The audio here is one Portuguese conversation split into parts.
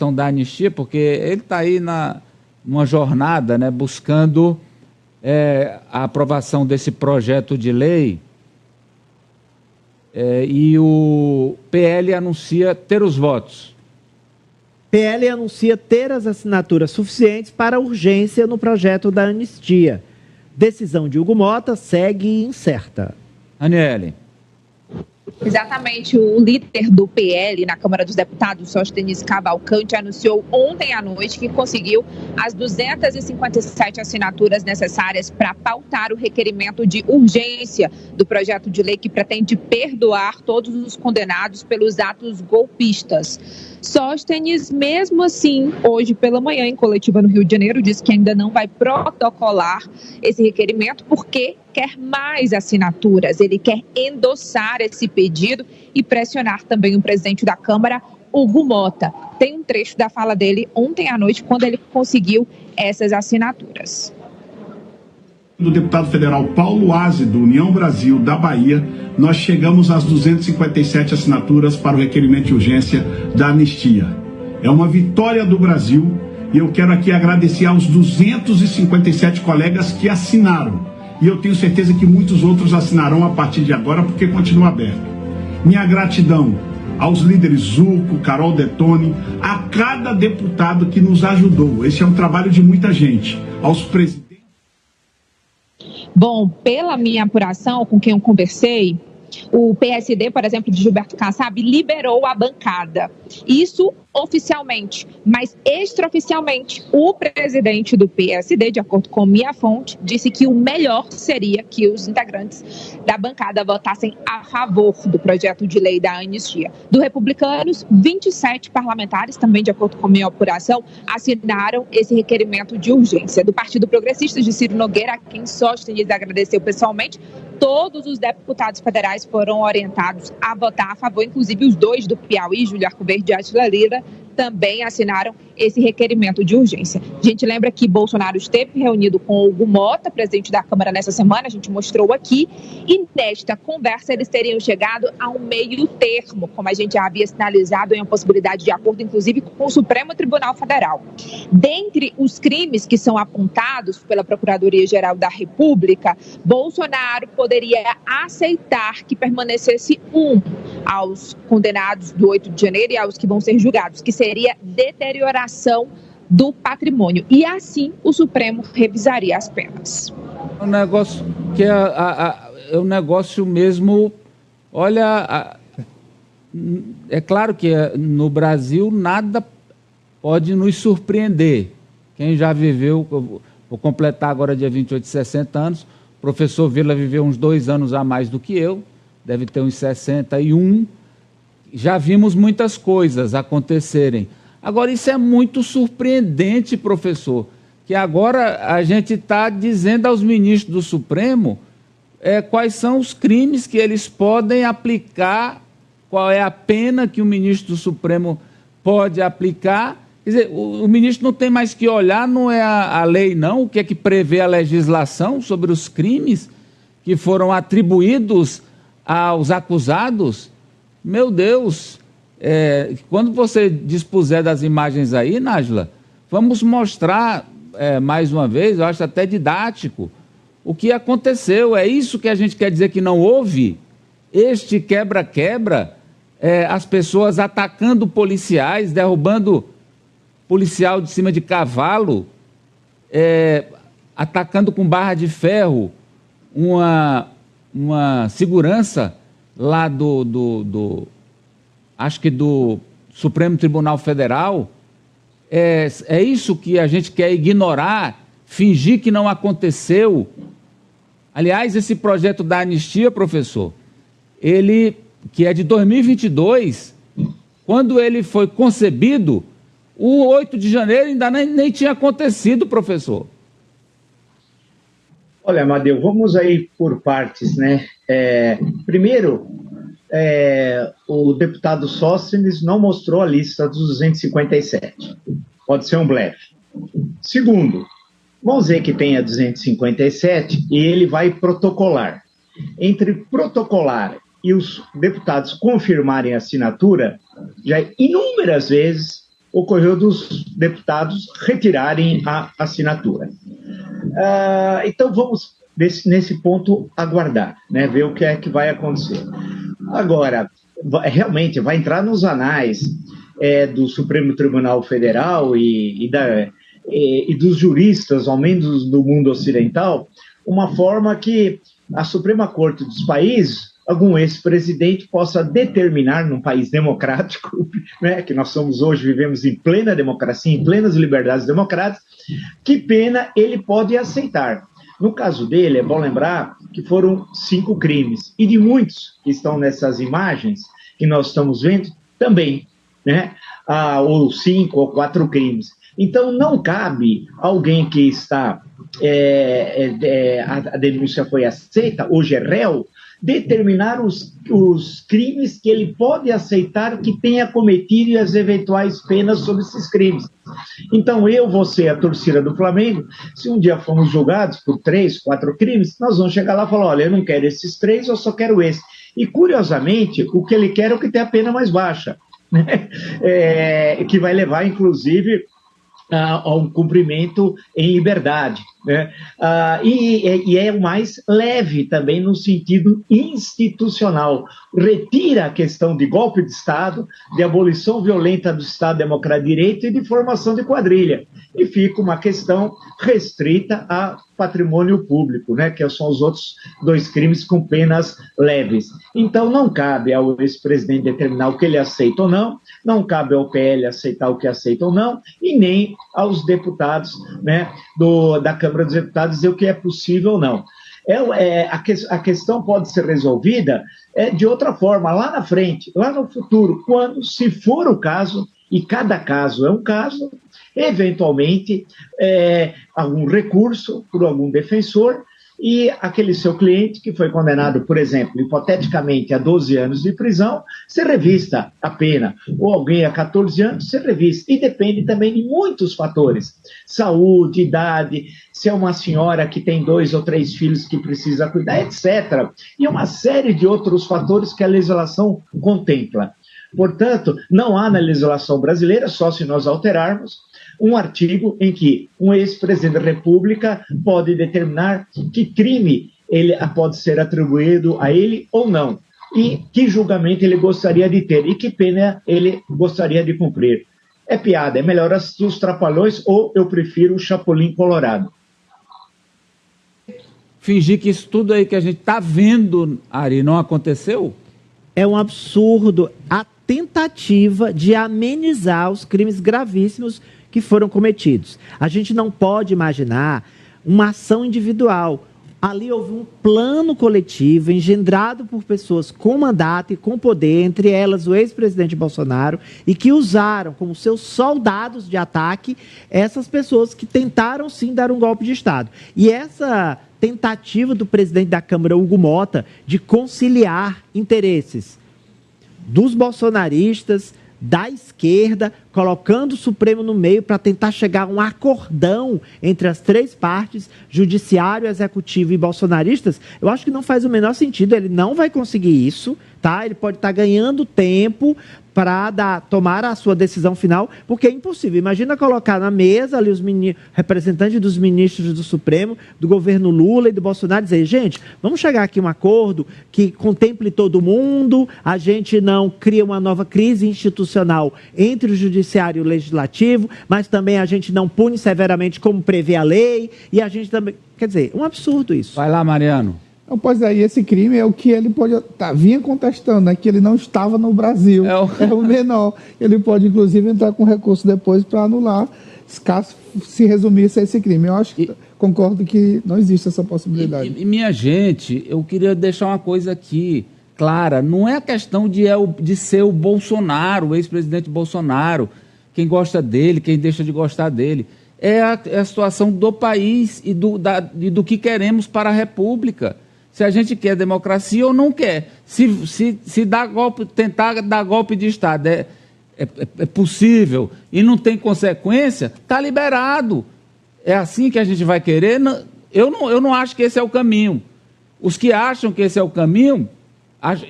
questão da anistia, porque ele está aí numa jornada, né, buscando a aprovação desse projeto de lei, e o PL anuncia ter os votos. PL anuncia ter as assinaturas suficientes para urgência no projeto da anistia. Decisão de Hugo Mota segue incerta. Aniele. Exatamente, o líder do PL na Câmara dos Deputados, Sóstenes Cavalcante, anunciou ontem à noite que conseguiu as 257 assinaturas necessárias para pautar o requerimento de urgência do projeto de lei que pretende perdoar todos os condenados pelos atos golpistas. Sóstenes, mesmo assim, hoje pela manhã, em coletiva no Rio de Janeiro, disse que ainda não vai protocolar esse requerimento porque quer mais assinaturas. Ele quer endossar esse pedido e pressionar também o presidente da Câmara, Hugo Mota. Tem um trecho da fala dele ontem à noite, quando ele conseguiu essas assinaturas. Do deputado federal Paulo Aze, do União Brasil, da Bahia, nós chegamos às 257 assinaturas para o requerimento de urgência da anistia. É uma vitória do Brasil e eu quero aqui agradecer aos 257 colegas que assinaram. E eu tenho certeza que muitos outros assinarão a partir de agora, porque continua aberto. Minha gratidão aos líderes Zucco, Carol Detoni, a cada deputado que nos ajudou. Esse é um trabalho de muita gente. Aos presidentes. Bom, pela minha apuração, com quem eu conversei, o PSD, por exemplo, de Gilberto Kassab, liberou a bancada. Isso oficialmente, mas extraoficialmente, o presidente do PSD, de acordo com minha fonte, disse que o melhor seria que os integrantes da bancada votassem a favor do projeto de lei da anistia. Do Republicanos, 27 parlamentares, também de acordo com minha apuração, assinaram esse requerimento de urgência. Do Partido Progressista, de Ciro Nogueira, a quem Sóstenes agradeceu pessoalmente, todos os deputados federais foram orientados a votar a favor, inclusive os dois do Piauí, Júlio Arcoverde e Átila Lira, também assinaram esse requerimento de urgência. A gente lembra que Bolsonaro esteve reunido com Hugo Mota, presidente da Câmara, nessa semana, a gente mostrou aqui, e nesta conversa eles teriam chegado a um meio termo, como a gente já havia sinalizado, em uma possibilidade de acordo, inclusive, com o Supremo Tribunal Federal. Dentre os crimes que são apontados pela Procuradoria-Geral da República, Bolsonaro poderia aceitar que permanecesse aos condenados do 8 de janeiro e aos que vão ser julgados, que seria deterioração do patrimônio. E assim o Supremo revisaria as penas. Um negócio que é um negócio mesmo. Olha, é claro que no Brasil nada pode nos surpreender. Quem já viveu, vou completar agora dia 28, 60 anos, o professor Vila viveu uns 2 anos a mais do que eu, deve ter uns 61. Já vimos muitas coisas acontecerem. Agora, isso é muito surpreendente, professor, que agora a gente está dizendo aos ministros do Supremo quais são os crimes que eles podem aplicar, qual é a pena que o ministro do Supremo pode aplicar. Quer dizer, o ministro não tem mais que olhar, não é a lei, não, o que é que prevê a legislação sobre os crimes que foram atribuídos aos acusados. Meu Deus, quando você dispuser das imagens aí, Nájila, vamos mostrar mais uma vez, eu acho até didático, o que aconteceu. É isso que a gente quer dizer que não houve? Este quebra-quebra, as pessoas atacando policiais, derrubando policial de cima de cavalo, atacando com barra de ferro uma segurança lá acho que do Supremo Tribunal Federal. É isso que a gente quer ignorar, fingir que não aconteceu. Aliás, esse projeto da anistia, professor, ele, que é de 2022, quando ele foi concebido, o 8 de janeiro ainda nem tinha acontecido, professor. Olha, Amadeu, vamos aí por partes, né? Primeiro, o deputado Sóstenes não mostrou a lista dos 257. Pode ser um blefe. Segundo, vamos ver que tem a 257 e ele vai protocolar. Entre protocolar e os deputados confirmarem a assinatura, já inúmeras vezes ocorreu dos deputados retirarem a assinatura. Então vamos, nesse ponto, aguardar, né, ver o que é que vai acontecer. Agora, realmente vai entrar nos anais do Supremo Tribunal Federal e dos juristas, ao menos do mundo ocidental, uma forma que a Suprema Corte dos países, algum ex-presidente possa determinar, num país democrático, né, que nós somos hoje, vivemos em plena democracia, em plenas liberdades democráticas, que pena ele pode aceitar. No caso dele, é bom lembrar que foram 5 crimes, e de muitos que estão nessas imagens que nós estamos vendo, também, né, ou 5 ou 4 crimes. Então, não cabe alguém que está, a denúncia foi aceita, hoje é réu, determinar os crimes que ele pode aceitar que tenha cometido e as eventuais penas sobre esses crimes. Então, você, a torcida do Flamengo, se um dia formos julgados por 3, 4 crimes, nós vamos chegar lá e falar, olha, eu não quero esses 3, eu só quero esse. E, curiosamente, o que ele quer é o que tem a pena mais baixa, né? Que vai levar, inclusive, a um cumprimento em liberdade, né? E é o mais leve também no sentido institucional. Retira a questão de golpe de Estado, de abolição violenta do Estado Democrático de Direito e de formação de quadrilha. E fica uma questão restrita a patrimônio público, né, que são os outros 2 crimes com penas leves. Então, não cabe ao ex-presidente determinar o que ele aceita ou não, não cabe ao PL aceitar o que aceita ou não, e nem aos deputados, né, da Câmara dos Deputados dizer o que é possível ou não. A questão pode ser resolvida de outra forma, lá na frente, lá no futuro, quando, se for o caso, e cada caso é um caso, eventualmente, algum recurso por algum defensor e aquele seu cliente que foi condenado, por exemplo, hipoteticamente a 12 anos de prisão, se revista a pena, ou alguém a 14 anos, se revista. E depende também de muitos fatores, saúde, idade, se é uma senhora que tem 2 ou 3 filhos que precisa cuidar, etc. E uma série de outros fatores que a legislação contempla. Portanto, não há na legislação brasileira, só se nós alterarmos, um artigo em que um ex-presidente da República pode determinar que crime pode ser atribuído a ele ou não, e que julgamento ele gostaria de ter, e que pena ele gostaria de cumprir. É piada, é melhor assistir os Trapalhões, ou eu prefiro o Chapolin Colorado. Fingir que isso tudo aí que a gente está vendo, Ari, não aconteceu? É um absurdo a tentativa de amenizar os crimes gravíssimos que foram cometidos. A gente não pode imaginar uma ação individual. Ali houve um plano coletivo engendrado por pessoas com mandato e com poder, entre elas o ex-presidente Bolsonaro, e que usaram como seus soldados de ataque essas pessoas que tentaram sim dar um golpe de Estado. E essa tentativa do presidente da Câmara, Hugo Mota, de conciliar interesses dos bolsonaristas, da esquerda, colocando o Supremo no meio para tentar chegar a um acordão entre as 3 partes, judiciário, executivo e bolsonaristas, eu acho que não faz o menor sentido, ele não vai conseguir isso, tá? Ele pode estar ganhando tempo para tomar a sua decisão final, porque é impossível. Imagina colocar na mesa ali os representantes dos ministros do Supremo, do governo Lula e do Bolsonaro, e dizer, gente, vamos chegar aqui a um acordo que contemple todo mundo, a gente não cria uma nova crise institucional entre o judiciário e o legislativo, mas também a gente não pune severamente como prevê a lei, e a gente também... Quer dizer, um absurdo isso. Vai lá, Mariano. Então, pois aí, esse crime é o que ele pode... vinha contestando, né? Que ele não estava no Brasil. É o menor. Ele pode, inclusive, entrar com recurso depois para anular, caso se resumisse a esse crime. Eu acho que concordo que não existe essa possibilidade. E minha gente, eu queria deixar uma coisa aqui clara. Não é a questão de ser o Bolsonaro, o ex-presidente Bolsonaro, quem gosta dele, quem deixa de gostar dele. É a situação do país e do que queremos para a República. Se a gente quer democracia ou não quer. Se dar golpe, tentar dar golpe de Estado é possível e não tem consequência, está liberado. É assim que a gente vai querer? Eu não acho que esse é o caminho. Os que acham que esse é o caminho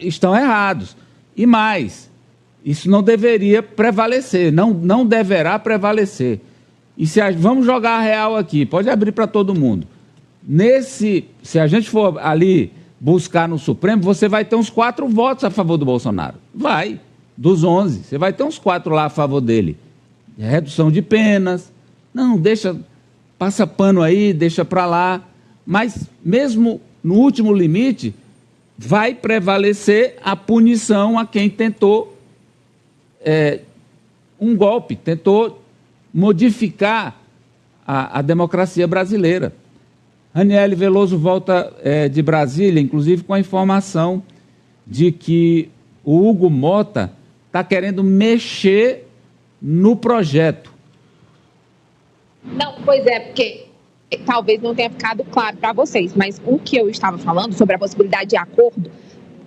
estão errados. E mais, Isso não deveria prevalecer, não deverá prevalecer. E vamos jogar a real aqui, pode abrir para todo mundo. Se a gente for ali buscar no Supremo, você vai ter uns 4 votos a favor do Bolsonaro. Vai, dos 11, você vai ter uns 4 lá a favor dele. Redução de penas, não, passa pano aí, deixa para lá. Mas mesmo no último limite, vai prevalecer a punição a quem tentou um golpe, tentou modificar a democracia brasileira. Raniele Veloso volta de Brasília, inclusive com a informação de que o Hugo Mota está querendo mexer no projeto. Não, pois é, porque talvez não tenha ficado claro para vocês, mas o que eu estava falando sobre a possibilidade de acordo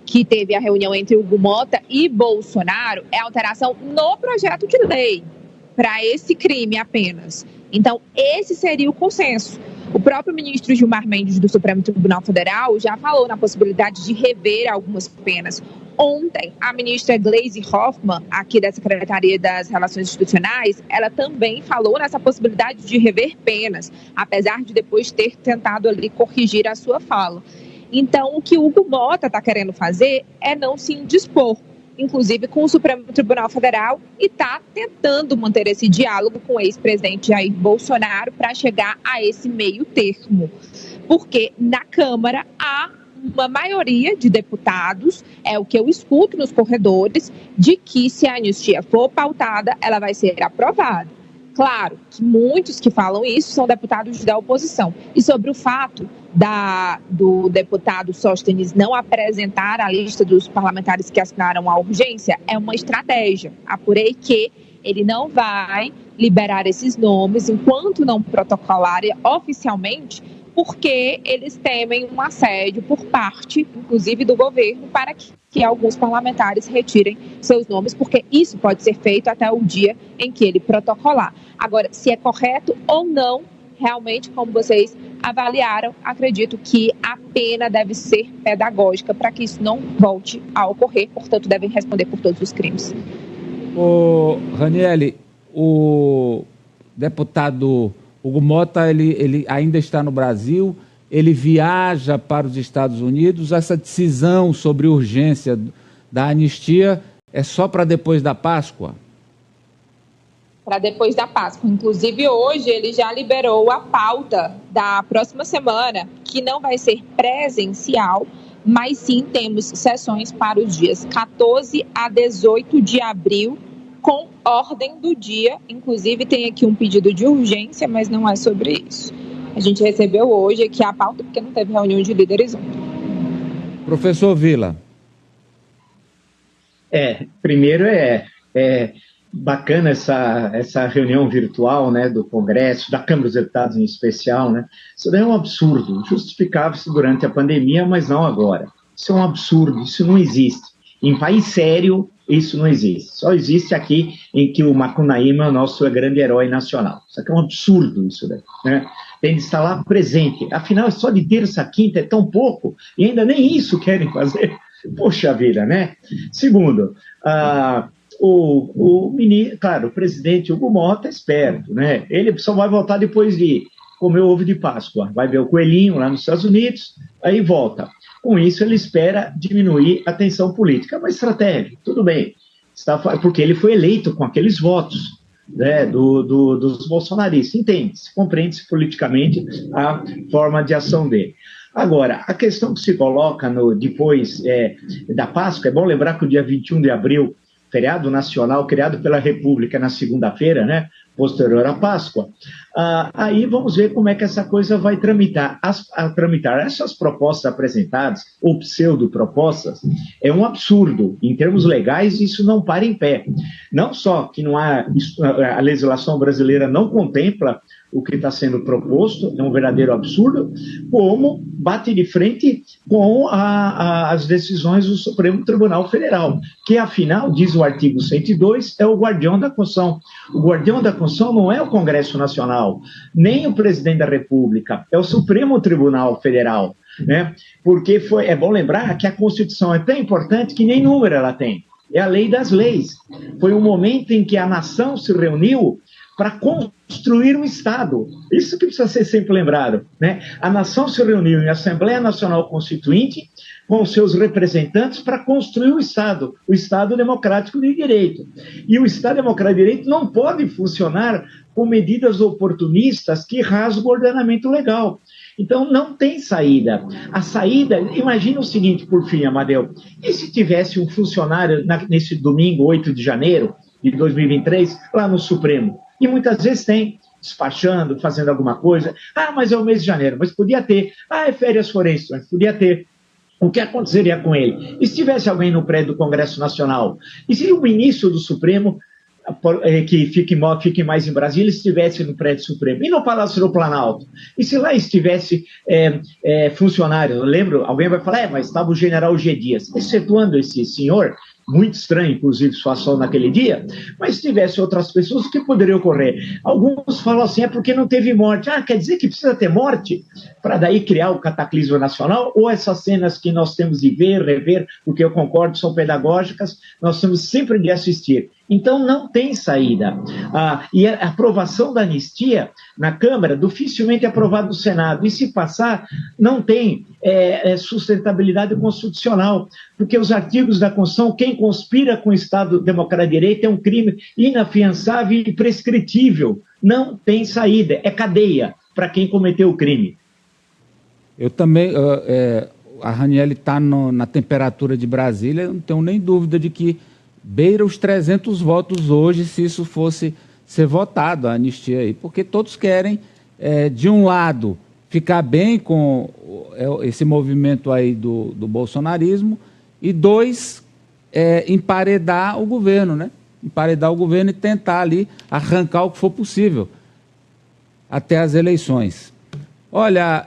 que teve a reunião entre Hugo Mota e Bolsonaro é alteração no projeto de lei para esse crime apenas. Então, esse seria o consenso. O próprio ministro Gilmar Mendes do Supremo Tribunal Federal já falou na possibilidade de rever algumas penas. Ontem, a ministra Gleisi Hoffmann, aqui da Secretaria das Relações Institucionais, ela também falou nessa possibilidade de rever penas, apesar de depois ter tentado ali corrigir a sua fala. Então, o que o Hugo Mota está querendo fazer é não se indispor, inclusive com o Supremo Tribunal Federal, e está tentando manter esse diálogo com o ex-presidente Jair Bolsonaro para chegar a esse meio termo. Porque na Câmara há uma maioria de deputados, é o que eu escuto nos corredores, de que se a anistia for pautada, ela vai ser aprovada. Claro que muitos que falam isso são deputados da oposição. E sobre o fato do deputado Sóstenes não apresentar a lista dos parlamentares que assinaram a urgência, é uma estratégia. Apurei que ele não vai liberar esses nomes enquanto não protocolarem oficialmente, porque eles temem um assédio por parte, inclusive, do governo, para que alguns parlamentares retirem seus nomes, porque isso pode ser feito até o dia em que ele protocolar. Agora, se é correto ou não, realmente, como vocês avaliaram, acredito que a pena deve ser pedagógica para que isso não volte a ocorrer, portanto, devem responder por todos os crimes. Raniele, o deputado Hugo Mota, ele ainda está no Brasil, ele viaja para os Estados Unidos. Essa decisão sobre urgência da anistia é só para depois da Páscoa? Para depois da Páscoa. Inclusive, hoje ele já liberou a pauta da próxima semana, que não vai ser presencial, mas sim temos sessões para os dias 14 a 18 de abril, com ordem do dia. Inclusive, tem aqui um pedido de urgência, mas não é sobre isso. A gente recebeu hoje aqui a pauta porque não teve reunião de líderes ontem. Professor Vila. Primeiro bacana essa reunião virtual, né, do Congresso, da Câmara dos Deputados em especial, né? Isso daí é um absurdo, justificava-se durante a pandemia, mas não agora. Isso é um absurdo, isso não existe. Em país sério, isso não existe. Só existe aqui em que o Macunaíma é o nosso grande herói nacional. Isso aqui é um absurdo, isso daí, né? Tem de estar lá presente. Afinal, só de terça a quinta é tão pouco, e ainda nem isso querem fazer. Poxa vida, né? Segundo, o presidente Hugo Mota é esperto, né? Ele só vai voltar depois de comer o ovo de Páscoa. Vai ver o coelhinho lá nos Estados Unidos, aí volta. Com isso, ele espera diminuir a tensão política. É uma estratégia, tudo bem. Porque ele foi eleito com aqueles votos, né, dos bolsonaristas. Entende-se, compreende-se politicamente a forma de ação dele. Agora, a questão que se coloca depois da Páscoa, é bom lembrar que o dia 21 de abril, feriado nacional criado pela República na segunda-feira, né, posterior à Páscoa, aí vamos ver como é que essa coisa vai tramitar. Tramitar essas propostas apresentadas, ou pseudo-propostas, é um absurdo. Em termos legais, isso não para em pé. Não só que a legislação brasileira não contempla o que está sendo proposto, é um verdadeiro absurdo, como bate de frente com as decisões do Supremo Tribunal Federal, que, afinal, diz o artigo 102, é o guardião da Constituição. O guardião da Constituição não é o Congresso Nacional, nem o presidente da República, é o Supremo Tribunal Federal, né? Porque é bom lembrar que a Constituição é tão importante que nem número ela tem. é a lei das leis. Foi um momento em que a nação se reuniu para construir um Estado. Isso que precisa ser sempre lembrado, né? A nação se reuniu em Assembleia Nacional Constituinte com seus representantes para construir o Estado democrático de direito. E o Estado democrático de direito não pode funcionar com medidas oportunistas que rasgam o ordenamento legal. Então, não tem saída. A saída, imagina o seguinte, por fim, Amadeu, e se tivesse um funcionário nesse domingo, 8 de janeiro de 2023, lá no Supremo? E muitas vezes tem, despachando, fazendo alguma coisa. Ah, mas é o mês de janeiro, mas podia ter. Ah, é férias forenses, mas podia ter. O que aconteceria com ele? E se tivesse alguém no prédio do Congresso Nacional? E se o ministro do Supremo, que fique mais em Brasília, estivesse no prédio Supremo? E no Palácio do Planalto? E se lá estivesse funcionário? Eu lembro, alguém vai falar, mas estava o general G. Dias, excetuando esse senhor, muito estranho, inclusive, sua ação naquele dia, mas se tivesse outras pessoas, o que poderia ocorrer? Alguns falam assim, é porque não teve morte. Ah, quer dizer que precisa ter morte para daí criar o cataclismo nacional? Ou essas cenas que nós temos de ver, rever, porque eu concordo, são pedagógicas, nós temos sempre de assistir. Então, não tem saída. E a aprovação da anistia na Câmara dificilmente é aprovada no Senado. E se passar, não tem sustentabilidade constitucional, porque os artigos da Constituição, quem conspira com o Estado Democrático de Direito é um crime inafiançável e prescritível. Não tem saída, é cadeia para quem cometeu o crime. Eu também, a Raniele está na temperatura de Brasília, não tenho nem dúvida de que beira os 300 votos hoje, se isso fosse ser votado, a anistia aí, porque todos querem, de um lado, ficar bem com esse movimento aí do bolsonarismo, e dois, emparedar o governo, né? Emparedar o governo e tentar ali arrancar o que for possível até as eleições. Olha,